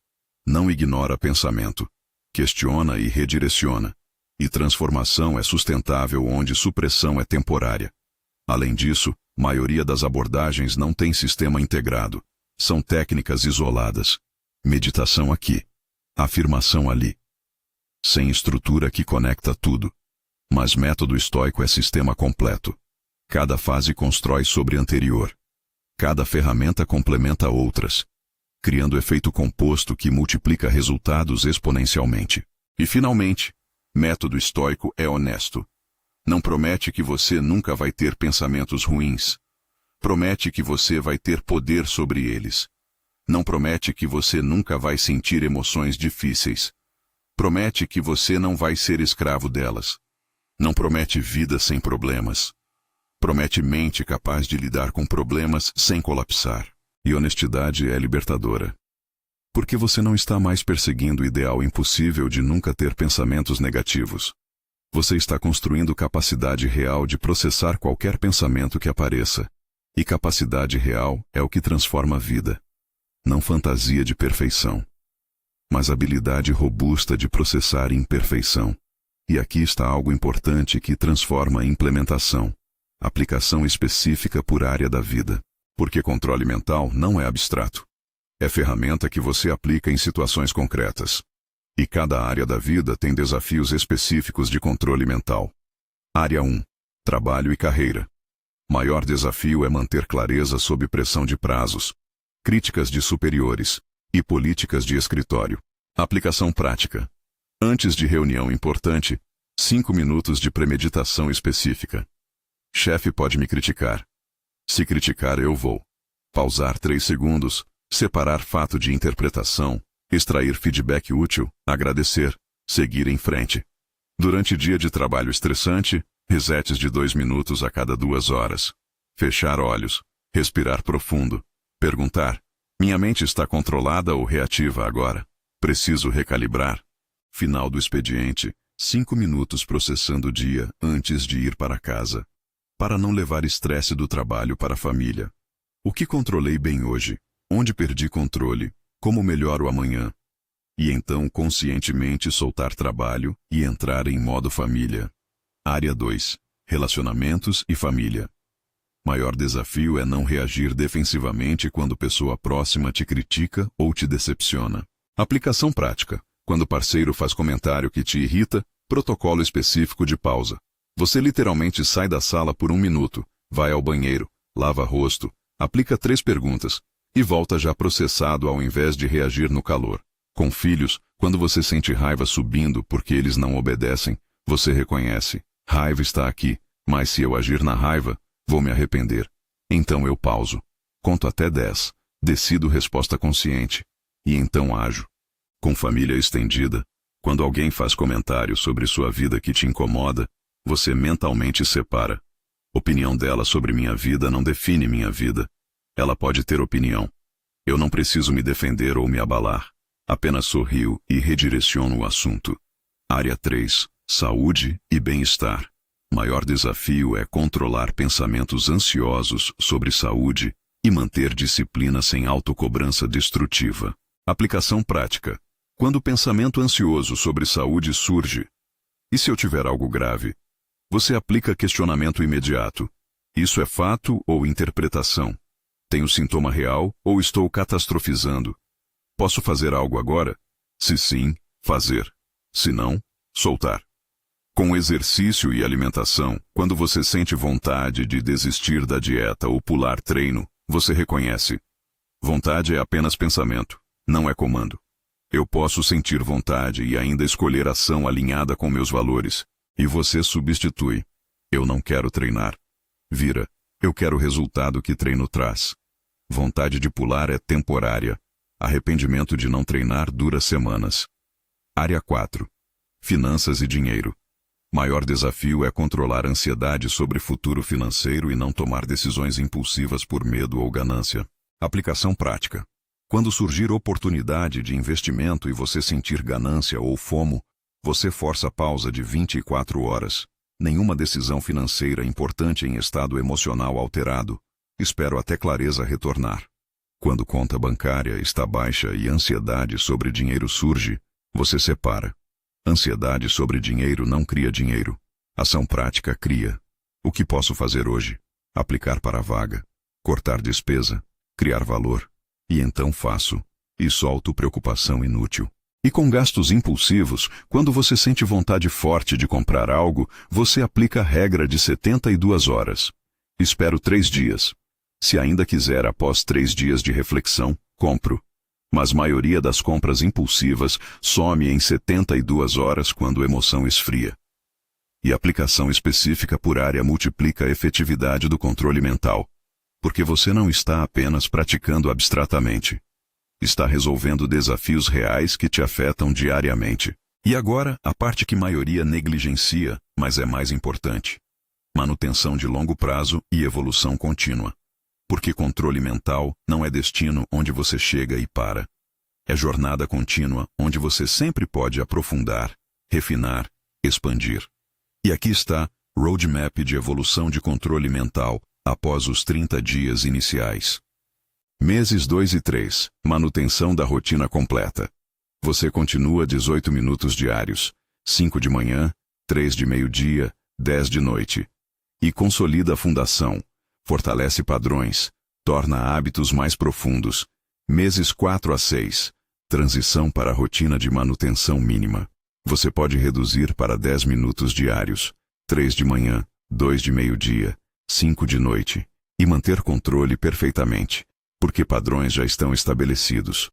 Não ignora pensamento. Questiona e redireciona. E transformação é sustentável onde supressão é temporária. Além disso, maioria das abordagens não tem sistema integrado. São técnicas isoladas. Meditação aqui. Afirmação ali. Sem estrutura que conecta tudo. Mas método estoico é sistema completo. Cada fase constrói sobre a anterior. Cada ferramenta complementa outras, criando efeito composto que multiplica resultados exponencialmente. E finalmente, método estoico é honesto. Não promete que você nunca vai ter pensamentos ruins. Promete que você vai ter poder sobre eles. Não promete que você nunca vai sentir emoções difíceis. Promete que você não vai ser escravo delas. Não promete vida sem problemas. Promete mente capaz de lidar com problemas sem colapsar. E honestidade é libertadora. Porque você não está mais perseguindo o ideal impossível de nunca ter pensamentos negativos. Você está construindo capacidade real de processar qualquer pensamento que apareça. E capacidade real é o que transforma a vida. Não fantasia de perfeição, mas habilidade robusta de processar imperfeição. E aqui está algo importante que transforma a implementação. Aplicação específica por área da vida. Porque controle mental não é abstrato. É ferramenta que você aplica em situações concretas. E cada área da vida tem desafios específicos de controle mental. Área 1. trabalho e carreira. Maior desafio é manter clareza sob pressão de prazos, críticas de superiores e políticas de escritório. Aplicação prática. Antes de reunião importante, 5 minutos de premeditação específica. Chefe pode me criticar. Se criticar, eu vou. Pausar 3 segundos, separar fato de interpretação, extrair feedback útil, agradecer, seguir em frente. Durante dia de trabalho estressante, resets de 2 minutos a cada 2 horas. Fechar olhos, respirar profundo, perguntar: minha mente está controlada ou reativa agora? Preciso recalibrar. Final do expediente, 5 minutos processando o dia antes de ir para casa. Para não levar estresse do trabalho para a família. O que controlei bem hoje? Onde perdi controle? Como melhoro amanhã? E então conscientemente soltar trabalho e entrar em modo família. Área 2. Relacionamentos e família. Maior desafio é não reagir defensivamente quando pessoa próxima te critica ou te decepciona. Aplicação prática. Quando o parceiro faz comentário que te irrita, protocolo específico de pausa. Você literalmente sai da sala por 1 minuto, vai ao banheiro, lava rosto, aplica 3 perguntas e volta já processado ao invés de reagir no calor. Com filhos, quando você sente raiva subindo porque eles não obedecem, você reconhece: raiva está aqui, mas se eu agir na raiva, vou me arrepender. Então eu pauso. Conto até 10, decido resposta consciente e então ajo. Com família estendida, quando alguém faz comentário sobre sua vida que te incomoda, você mentalmente separa. Opinião dela sobre minha vida não define minha vida. Ela pode ter opinião. Eu não preciso me defender ou me abalar. Apenas sorrio e redireciono o assunto. Área 3. Saúde e bem-estar. Maior desafio é controlar pensamentos ansiosos sobre saúde e manter disciplina sem autocobrança destrutiva. Aplicação prática. Quando o pensamento ansioso sobre saúde surge, e se eu tiver algo grave? Você aplica questionamento imediato. Isso é fato ou interpretação? Tenho sintoma real ou estou catastrofizando? Posso fazer algo agora? Se sim, fazer. Se não, soltar. Com exercício e alimentação, quando você sente vontade de desistir da dieta ou pular treino, você reconhece: vontade é apenas pensamento, não é comando. Eu posso sentir vontade e ainda escolher ação alinhada com meus valores. E você substitui: eu não quero treinar. Vira: eu quero o resultado que treino traz. Vontade de pular é temporária. Arrependimento de não treinar dura semanas. Área 4. Finanças e dinheiro. Maior desafio é controlar a ansiedade sobre futuro financeiro e não tomar decisões impulsivas por medo ou ganância. Aplicação prática. Quando surgir oportunidade de investimento e você sentir ganância ou fomo, você força a pausa de 24 horas. Nenhuma decisão financeira importante em estado emocional alterado. Espero até clareza retornar. Quando conta bancária está baixa e ansiedade sobre dinheiro surge, você separa. Ansiedade sobre dinheiro não cria dinheiro. Ação prática cria. O que posso fazer hoje? Aplicar para a vaga. Cortar despesa. Criar valor. E então faço. E solto preocupação inútil. E com gastos impulsivos, quando você sente vontade forte de comprar algo, você aplica a regra de 72 horas. Espero 3 dias. Se ainda quiser após 3 dias de reflexão, compro. Mas maioria das compras impulsivas some em 72 horas quando a emoção esfria. E aplicação específica por área multiplica a efetividade do controle mental. Porque você não está apenas praticando abstratamente. Está resolvendo desafios reais que te afetam diariamente. E agora, a parte que maioria negligencia, mas é mais importante. Manutenção de longo prazo e evolução contínua. Porque controle mental não é destino onde você chega e para. É jornada contínua onde você sempre pode aprofundar, refinar, expandir. E aqui está, Roadmap de evolução de controle mental após os 30 dias iniciais. Meses 2 e 3, manutenção da rotina completa. Você continua 18 minutos diários, 5 de manhã, 3 de meio-dia, 10 de noite. E consolida a fundação. Fortalece padrões, torna hábitos mais profundos. Meses 4 a 6. Transição para a rotina de manutenção mínima. Você pode reduzir para 10 minutos diários, 3 de manhã, 2 de meio-dia, 5 de noite, e manter controle perfeitamente, porque padrões já estão estabelecidos.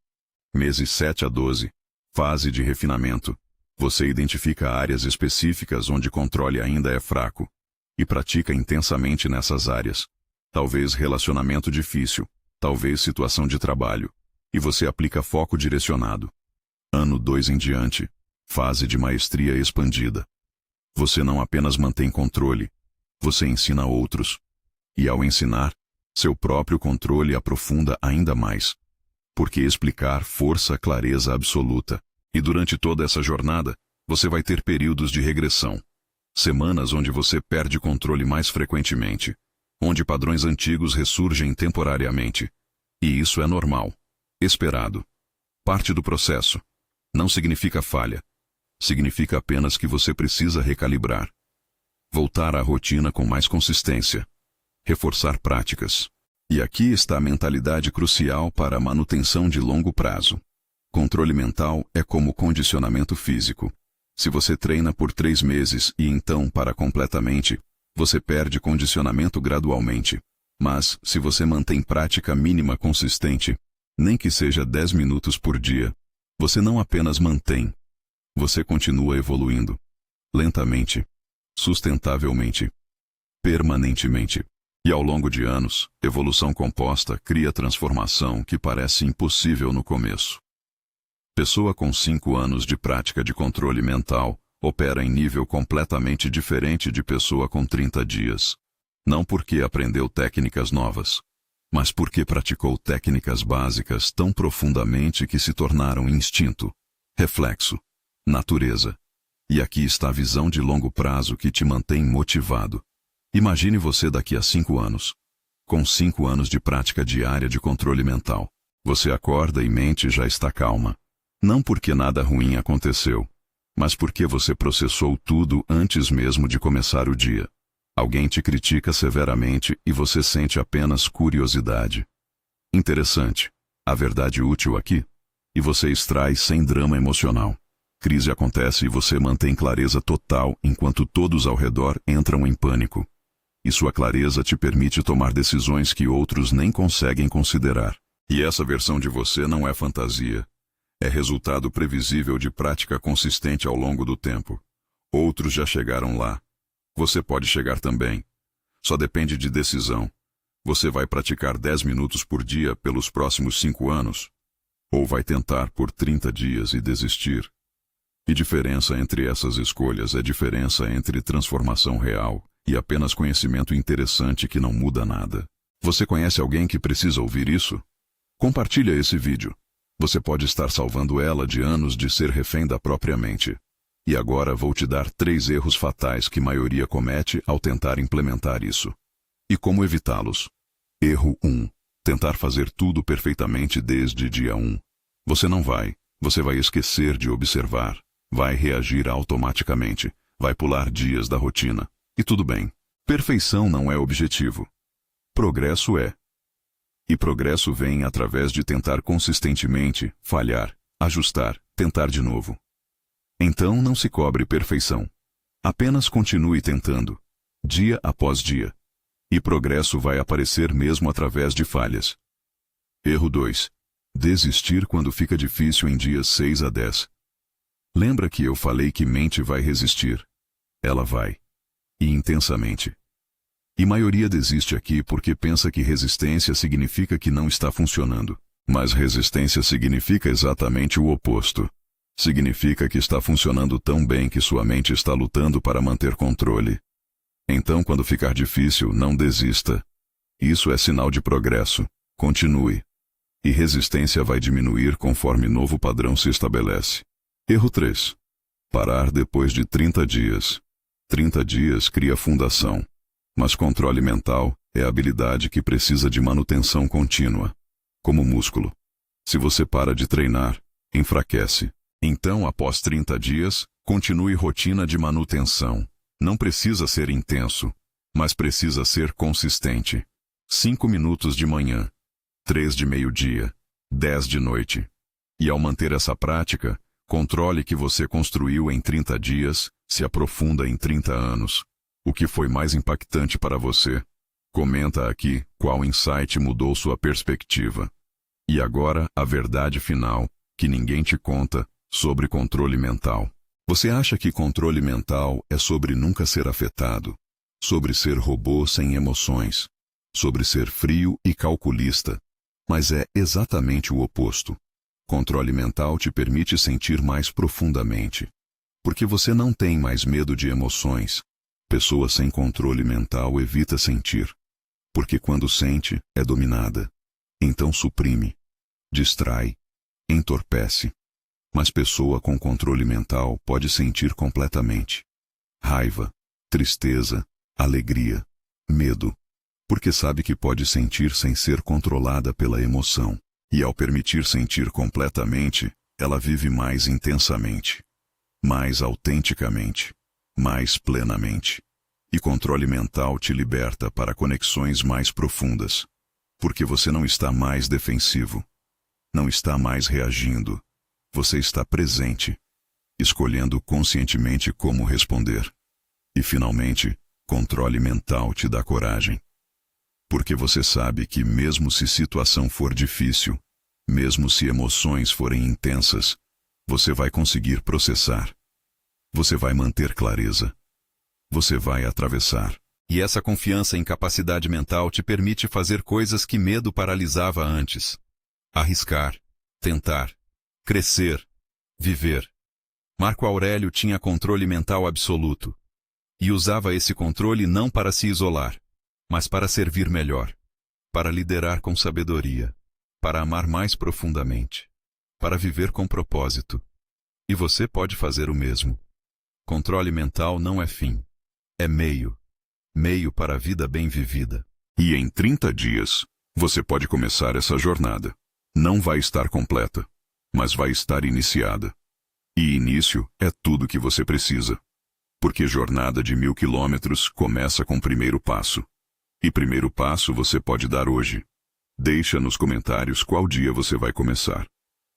Meses 7 a 12, fase de refinamento. Você identifica áreas específicas onde controle ainda é fraco, e pratica intensamente nessas áreas. Talvez relacionamento difícil, talvez situação de trabalho, e você aplica foco direcionado. Ano 2 em diante, fase de maestria expandida. Você não apenas mantém controle, você ensina outros. E ao ensinar, seu próprio controle aprofunda ainda mais. Porque explicar força clareza absoluta. E durante toda essa jornada, você vai ter períodos de regressão. Semanas onde você perde controle mais frequentemente. Onde padrões antigos ressurgem temporariamente. E isso é normal. Esperado. Parte do processo. Não significa falha. Significa apenas que você precisa recalibrar. Voltar à rotina com mais consistência. Reforçar práticas. E aqui está a mentalidade crucial para a manutenção de longo prazo. Controle mental é como condicionamento físico. Se você treina por 3 meses e então para completamente, você perde condicionamento gradualmente. Mas, se você mantém prática mínima consistente, nem que seja 10 minutos por dia, você não apenas mantém, você continua evoluindo. Lentamente, sustentavelmente, permanentemente. E ao longo de anos, evolução composta cria transformação que parece impossível no começo. Pessoa com 5 anos de prática de controle mental opera em nível completamente diferente de pessoa com 30 dias. Não porque aprendeu técnicas novas, mas porque praticou técnicas básicas tão profundamente que se tornaram instinto, reflexo, natureza. E aqui está a visão de longo prazo que te mantém motivado. Imagine você daqui a 5 anos. Com 5 anos de prática diária de controle mental, você acorda e mente já está calma. Não porque nada ruim aconteceu, mas porque você processou tudo antes mesmo de começar o dia. Alguém te critica severamente e você sente apenas curiosidade. Interessante. A verdade útil aqui? E você extrai sem drama emocional. Crise acontece e você mantém clareza total enquanto todos ao redor entram em pânico. E sua clareza te permite tomar decisões que outros nem conseguem considerar. E essa versão de você não é fantasia. É resultado previsível de prática consistente ao longo do tempo. Outros já chegaram lá. Você pode chegar também. Só depende de decisão. Você vai praticar 10 minutos por dia pelos próximos 5 anos? Ou vai tentar por 30 dias e desistir? E diferença entre essas escolhas é diferença entre transformação real e apenas conhecimento interessante que não muda nada. Você conhece alguém que precisa ouvir isso? Compartilha esse vídeo. Você pode estar salvando ela de anos de ser refém da própria mente. E agora vou te dar 3 erros fatais que a maioria comete ao tentar implementar isso. E como evitá-los? Erro 1. Tentar fazer tudo perfeitamente desde dia 1. Você não vai. Você vai esquecer de observar. Vai reagir automaticamente. Vai pular dias da rotina. E tudo bem. Perfeição não é objetivo. Progresso é. E progresso vem através de tentar consistentemente, falhar, ajustar, tentar de novo. Então não se cobre perfeição. Apenas continue tentando, dia após dia. E progresso vai aparecer mesmo através de falhas. Erro 2. Desistir quando fica difícil em dias 6 a 10. Lembra que eu falei que mente vai resistir? Ela vai. E intensamente. E maioria desiste aqui porque pensa que resistência significa que não está funcionando. Mas resistência significa exatamente o oposto. Significa que está funcionando tão bem que sua mente está lutando para manter controle. Então, quando ficar difícil, não desista. Isso é sinal de progresso. Continue. E resistência vai diminuir conforme novo padrão se estabelece. Erro 3. Parar depois de 30 dias. 30 dias cria fundação. Mas controle mental é a habilidade que precisa de manutenção contínua. Como músculo. Se você para de treinar, enfraquece. Então, após 30 dias, continue rotina de manutenção. Não precisa ser intenso, mas precisa ser consistente. 5 minutos de manhã, 3 de meio-dia, 10 de noite. E ao manter essa prática, controle que você construiu em 30 dias, se aprofunda em 30 anos. O que foi mais impactante para você? Comenta aqui qual insight mudou sua perspectiva. E agora, a verdade final, que ninguém te conta, sobre controle mental. Você acha que controle mental é sobre nunca ser afetado, sobre ser robô sem emoções, sobre ser frio e calculista, mas é exatamente o oposto. Controle mental te permite sentir mais profundamente, porque você não tem mais medo de emoções. Pessoa sem controle mental evita sentir, porque quando sente, é dominada. Então suprime, distrai, entorpece. Mas pessoa com controle mental pode sentir completamente. Raiva, tristeza, alegria, medo, porque sabe que pode sentir sem ser controlada pela emoção. E ao permitir sentir completamente, ela vive mais intensamente, mais autenticamente, mais plenamente. E controle mental te liberta para conexões mais profundas, porque você não está mais defensivo, não está mais reagindo. Você está presente, escolhendo conscientemente como responder. E finalmente, controle mental te dá coragem. Porque você sabe que mesmo se situação for difícil, mesmo se emoções forem intensas, você vai conseguir processar. Você vai manter clareza. Você vai atravessar. E essa confiança em capacidade mental te permite fazer coisas que medo paralisava antes. Arriscar, tentar, crescer, viver. Marco Aurélio tinha controle mental absoluto. E usava esse controle não para se isolar, mas para servir melhor, para liderar com sabedoria, para amar mais profundamente, para viver com propósito. E você pode fazer o mesmo. Controle mental não é fim, é meio. Meio para a vida bem vivida. E em 30 dias, você pode começar essa jornada. Não vai estar completa, mas vai estar iniciada. E início é tudo que você precisa. Porque jornada de 1000 quilômetros começa com o primeiro passo. E primeiro passo você pode dar hoje. Deixa nos comentários qual dia você vai começar.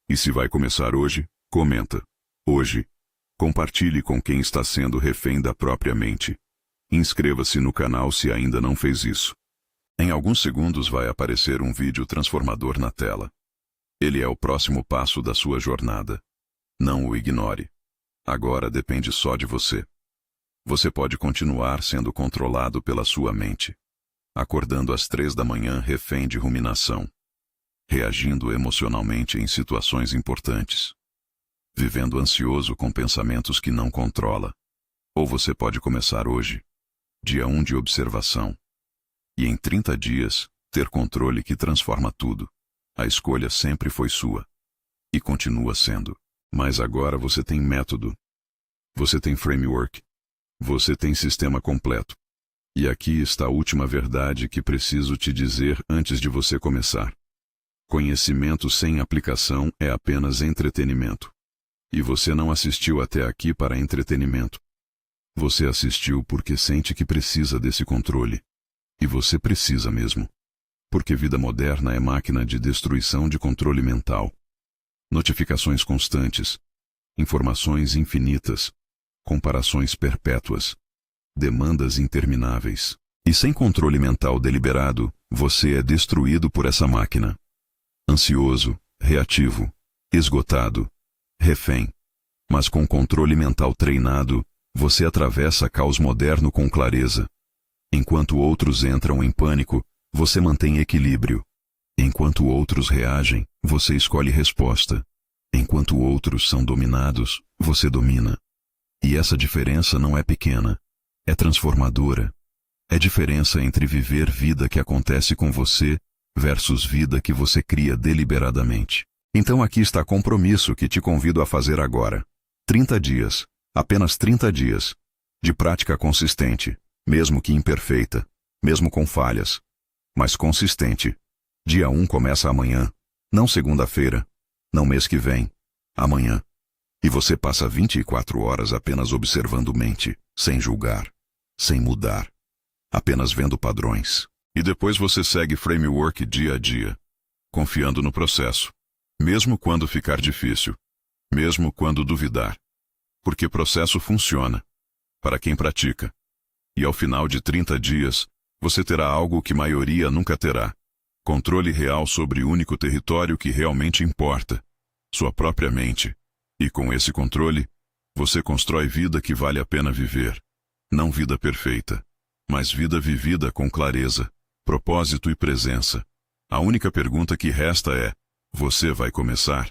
E se vai começar hoje, comenta. Hoje. Compartilhe com quem está sendo refém da própria mente. Inscreva-se no canal se ainda não fez isso. Em alguns segundos vai aparecer um vídeo transformador na tela. Ele é o próximo passo da sua jornada. Não o ignore. Agora depende só de você. Você pode continuar sendo controlado pela sua mente. Acordando às 3 da manhã refém de ruminação. Reagindo emocionalmente em situações importantes. Vivendo ansioso com pensamentos que não controla. Ou você pode começar hoje. Dia 1 de observação. E em 30 dias, ter controle que transforma tudo. A escolha sempre foi sua. E continua sendo. Mas agora você tem método. Você tem framework. Você tem sistema completo. E aqui está a última verdade que preciso te dizer antes de você começar. Conhecimento sem aplicação é apenas entretenimento. E você não assistiu até aqui para entretenimento. Você assistiu porque sente que precisa desse controle. E você precisa mesmo. Porque vida moderna é máquina de destruição de controle mental. Notificações constantes. Informações infinitas. Comparações perpétuas. Demandas intermináveis. E sem controle mental deliberado, você é destruído por essa máquina. Ansioso, reativo, esgotado, refém. Mas com controle mental treinado, você atravessa caos moderno com clareza. Enquanto outros entram em pânico, você mantém equilíbrio. Enquanto outros reagem, você escolhe resposta. Enquanto outros são dominados, você domina. E essa diferença não é pequena. É transformadora. É diferença entre viver vida que acontece com você versus vida que você cria deliberadamente. Então aqui está compromisso que te convido a fazer agora. 30 dias. Apenas 30 dias. De prática consistente, mesmo que imperfeita, mesmo com falhas. Mas consistente. Dia 1 começa amanhã. Não segunda-feira. Não mês que vem. Amanhã. E você passa 24 horas apenas observando mente, sem julgar, sem mudar. Apenas vendo padrões. E depois você segue framework dia a dia. Confiando no processo. Mesmo quando ficar difícil. Mesmo quando duvidar. Porque processo funciona. Para quem pratica. E ao final de 30 dias, você terá algo que maioria nunca terá. Controle real sobre o único território que realmente importa, sua própria mente. E com esse controle, você constrói vida que vale a pena viver. Não vida perfeita, mas vida vivida com clareza, propósito e presença. A única pergunta que resta é: você vai começar?